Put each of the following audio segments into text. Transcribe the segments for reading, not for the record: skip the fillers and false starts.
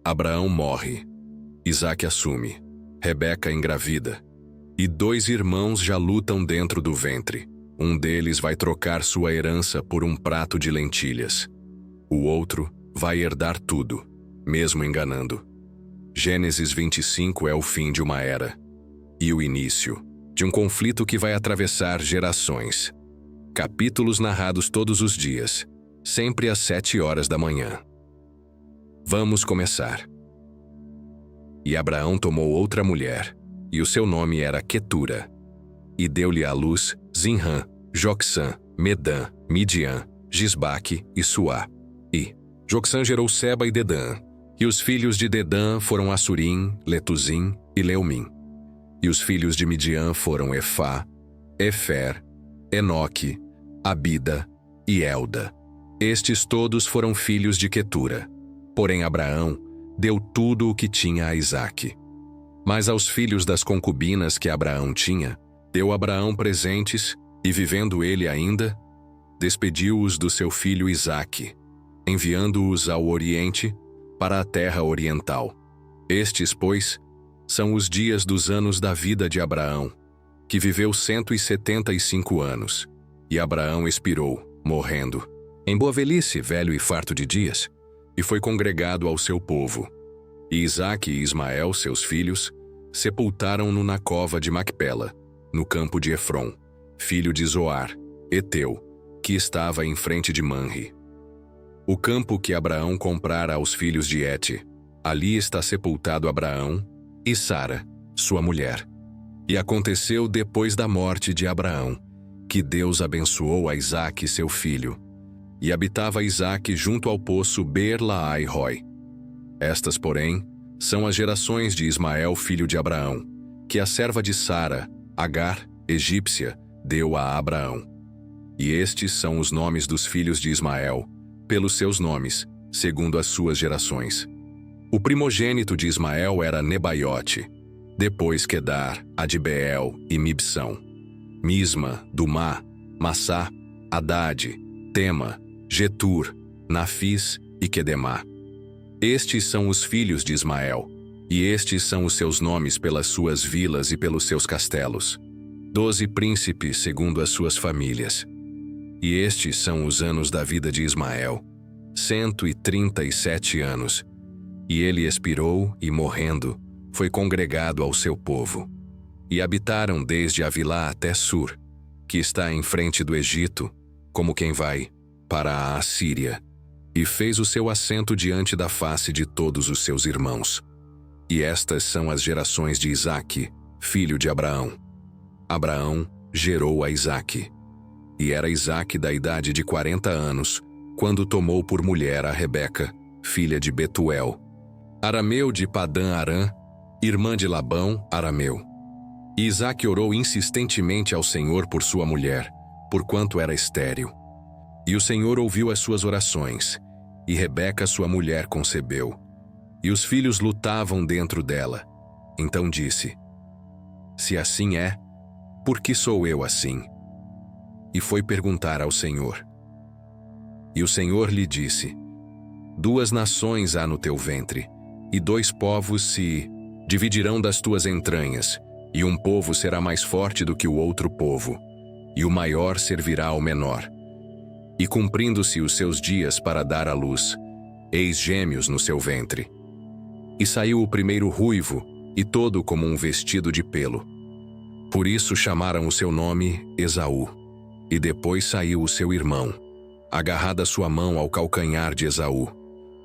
Abraão morre. Isaque assume. Rebeca engravida. E 2 irmãos já lutam dentro do ventre. Um deles vai trocar sua herança por um prato de lentilhas. O outro vai herdar tudo, mesmo enganando. Gênesis 25 é o fim de uma era e o início de um conflito que vai atravessar gerações. Capítulos narrados todos os dias, sempre às 7 horas da manhã. Vamos começar. E Abraão tomou outra mulher, e o seu nome era Quetura. E deu-lhe à luz Zinrã, Jocsã, Medã, Midian, Gisbaque e Suá. E Jocsã gerou Seba e Dedã. E os filhos de Dedã foram Assurim, Letuzim e Leumim. E os filhos de Midian foram Efá, Efer, Enoque, Abida e Elda. Estes todos foram filhos de Quetura. Porém Abraão deu tudo o que tinha a Isaque. Mas aos filhos das concubinas que Abraão tinha, deu Abraão presentes, e vivendo ele ainda, despediu-os do seu filho Isaque, enviando-os ao Oriente, para a terra oriental. Estes, pois, são os dias dos anos da vida de Abraão, que viveu 175 anos. E Abraão expirou, morrendo, em boa velhice, velho e farto de dias, e foi congregado ao seu povo. E Isaque e Ismael, seus filhos, sepultaram-no na cova de Macpela, no campo de Efron, filho de Zoar, Eteu, que estava em frente de Manre. O campo que Abraão comprara aos filhos de Hete, ali está sepultado Abraão e Sara, sua mulher. E aconteceu depois da morte de Abraão, que Deus abençoou a Isaque seu filho, e habitava Isaque junto ao poço Beer-Lahai-Roi. Estas, porém, são as gerações de Ismael, filho de Abraão, que a serva de Sara, Agar, egípcia, deu a Abraão. E estes são os nomes dos filhos de Ismael, pelos seus nomes, segundo as suas gerações. O primogênito de Ismael era Nebaiote, depois Quedar, Adbeel e Mibsão, Misma, Dumá, Massá, Haddad, Tema, Getur, Nafis e Quedemá. Estes são os filhos de Ismael, e estes são os seus nomes pelas suas vilas e pelos seus castelos. 12 príncipes segundo as suas famílias. E estes são os anos da vida de Ismael, 137 anos. E ele expirou e, morrendo, foi congregado ao seu povo. E habitaram desde Avilá até Sur, que está em frente do Egito, como quem vai para a Assíria, e fez o seu assento diante da face de todos os seus irmãos. E estas são as gerações de Isaque, filho de Abraão. Abraão gerou a Isaque. E era Isaque da idade de 40 anos, quando tomou por mulher a Rebeca, filha de Betuel, arameu de Padã-Arã, irmã de Labão, arameu. E Isaque orou insistentemente ao Senhor por sua mulher, porquanto era estéril. E o Senhor ouviu as suas orações, e Rebeca sua mulher concebeu. E os filhos lutavam dentro dela. Então disse: Se assim é, por que sou eu assim? E foi perguntar ao Senhor. E o Senhor lhe disse: 2 nações há no teu ventre, e 2 povos se dividirão das tuas entranhas, e um povo será mais forte do que o outro povo, e o maior servirá ao menor. E cumprindo-se os seus dias para dar à luz, eis gêmeos no seu ventre. E saiu o primeiro ruivo, e todo como um vestido de pelo. Por isso chamaram o seu nome Esaú. E depois saiu o seu irmão, agarrada sua mão ao calcanhar de Esaú.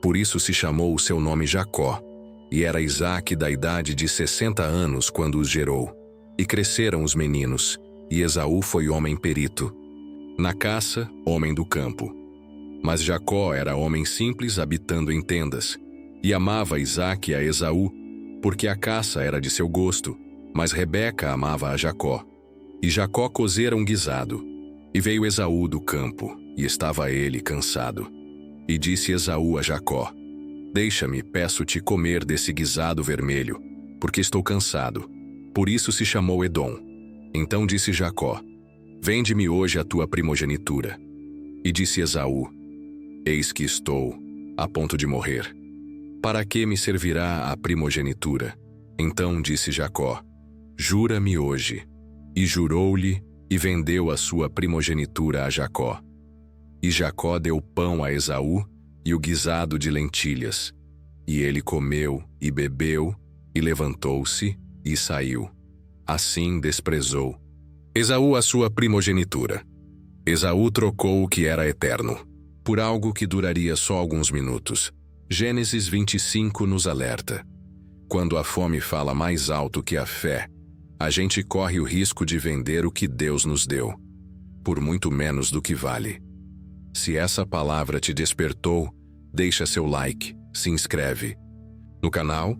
Por isso se chamou o seu nome Jacó. E era Isaque da idade de 60 anos quando os gerou. E cresceram os meninos, e Esaú foi homem perito. Na caça, homem do campo. Mas Jacó era homem simples, habitando em tendas. E amava Isaque a Esaú, porque a caça era de seu gosto, mas Rebeca amava a Jacó. E Jacó cozera um guisado. E veio Esaú do campo, e estava ele cansado. E disse Esaú a Jacó: Deixa-me, peço-te, comer desse guisado vermelho, porque estou cansado. Por isso se chamou Edom. Então disse Jacó: Vende-me hoje a tua primogenitura. E disse Esaú: Eis que estou a ponto de morrer. Para que me servirá a primogenitura? Então disse Jacó: Jura-me hoje. E jurou-lhe, e vendeu a sua primogenitura a Jacó. E Jacó deu pão a Esaú e o guisado de lentilhas. E ele comeu e bebeu, e levantou-se e saiu. Assim desprezou Esaú a sua primogenitura. Esaú trocou o que era eterno por algo que duraria só alguns minutos. Gênesis 25 nos alerta. Quando a fome fala mais alto que a fé, a gente corre o risco de vender o que Deus nos deu, por muito menos do que vale. Se essa palavra te despertou, deixa seu like, se inscreve no canal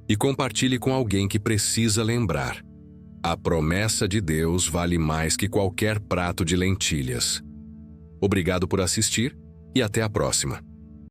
e compartilhe com alguém que precisa lembrar. A promessa de Deus vale mais que qualquer prato de lentilhas. Obrigado por assistir e até a próxima.